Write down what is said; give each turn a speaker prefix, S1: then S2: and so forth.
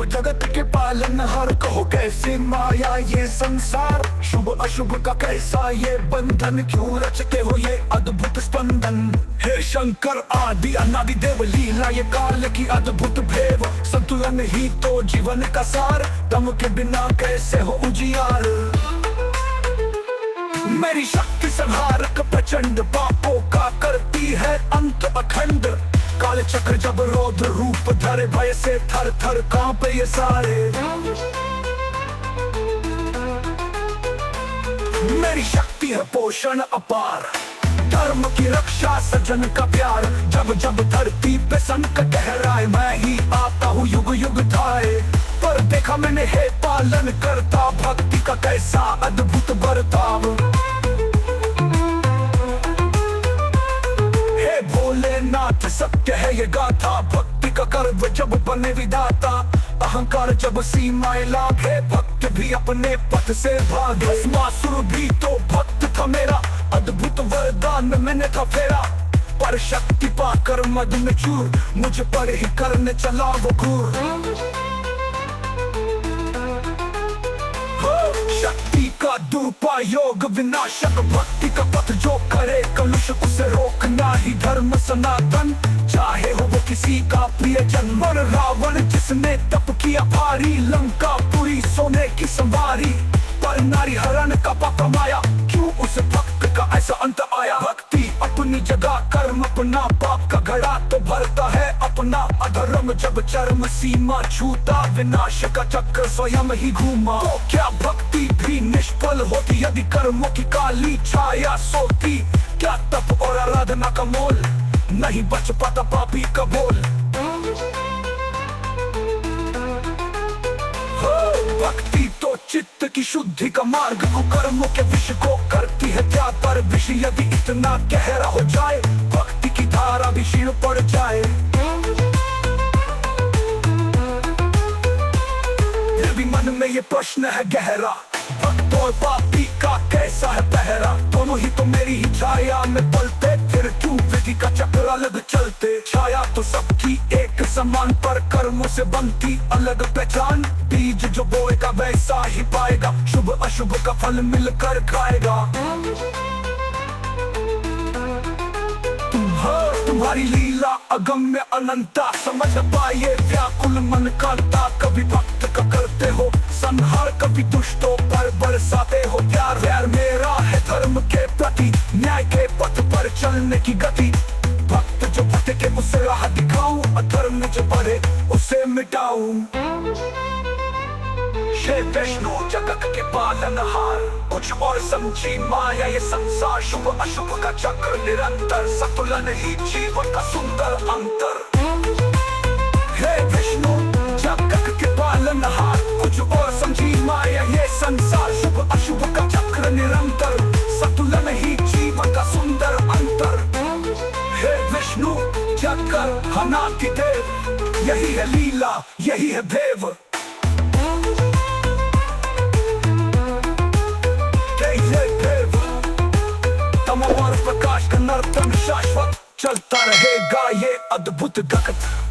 S1: जगत के पालनहार, कहो कैसे माया ये संसार, शुभ अशुभ का कैसा ये बंधन, क्यों रचते हो ये अद्भुत स्पंदन। हे शंकर आदि अनादि देव, लीला ये काल की अद्भुत भेव, संतुलन ही तो जीवन का सार, दम के बिना कैसे हो उजियार। मेरी शक्ति संहारक प्रचंड, पापों का करती है अंत अखंड, काल चक्र जब रौद्र रूप धरे, भय से थर थर कांपे ये सारे। मेरी शक्ति है पोषण अपार, धर्म की रक्षा सजन का प्यार, जब जब धरती पे संकट गहराए, मैं ही आता हूँ युग युग धाए। पर देखा मैंने है पालन करता, भक्ति का कैसा अद्भुत बर्ताव। हे भोलेनाथ सत्य है ये गाथा, भक्ति का कर्म जब बने विधाता, अहंकार जब सीमाएं लागे, भक्त भी अपने पथ से भागे। भस्मासुर भी तो भक्त था मेरा, अद्भुत वरदान में मैंने था फेरा, पर शक्ति पाकर मद में चूर, मुझ पर ही करने चला वो घूर। शक्ति का दुरुपयोग विनाशक, भक्ति का पथ जो करे कलुष, उसे रोकना ही धर्म सनातन, चाहे हो वो किसी का प्रियजन। मर रावण जिसने तप किया भारी, लंका पूरी सोने की संवारी, पर नारी हरण का पाप कमाया, क्यों उस भक्त का ऐसा अंत आया। भक्ति अपनी जगह, कर्म अपना, पाप का घड़ा तो भरता है अपना, अधर्म जब चरम सीमा छूता, विनाश का चक्र स्वयं ही घूमा। तो क्या भक्ति भी निष्फल होती यदि कर्मों की काली छाया सोती, क्या तप और आराधना का मोल नहीं बच पाता पापी का बोल। भक्ति तो चित्त की शुद्धि का मार्ग, कुकर्मों के विष को करती है त्याग, पर विष यदि इतना गहरा हो जाए, भक्ति की धारा भी क्षीण पड़ जाए। फिर भी मन में ये प्रश्न है गहरा, भक्त और पापी का कैसा है पहरा, दोनों ही तो मेरी ही छाया में पलते, फिर क्यों विधि का चक्र अलग चलते। छाया तो सबकी एक समान, पर कर्मों से बनती अलग पहचान, बीज जो बोएगा वैसा ही पाएगा, शुभ अशुभ का फल मिलकर खाएगा। तुम्हारी लीला अगम्य अनंता, समझ पाए व्याकुल मन कांता, कभी भक्त का करते हो संहार, कभी दुष्टों पर बरसाते हो प्यार। प्यार मेरा है धर्म के प्रति, न्याय के पथ पर चलने की गति, भक्त जो भटके उसे राह दिखाऊं, अधर्म जो बढ़े उसे मिटाऊं। हे विष्णु जगत के पालनहार, कुछ और समझी माया ये संसार, शुभ अशुभ का चक्र निरंतर, संतुलन ही जीवन का सुंदर अंतर। हे विष्णु जगत के पालनहार, कुछ और समझी माया ये संसार, शुभ अशुभ का चक्र निरंतर, संतुलन ही जीवन का सुंदर अंतर। हे विष्णु जगत अनादि देव, यही है लीला यही है देव। तमो और प्रकाश का नर्तन शाश्वत, चलता रहेगा ये अद्भुत जगत।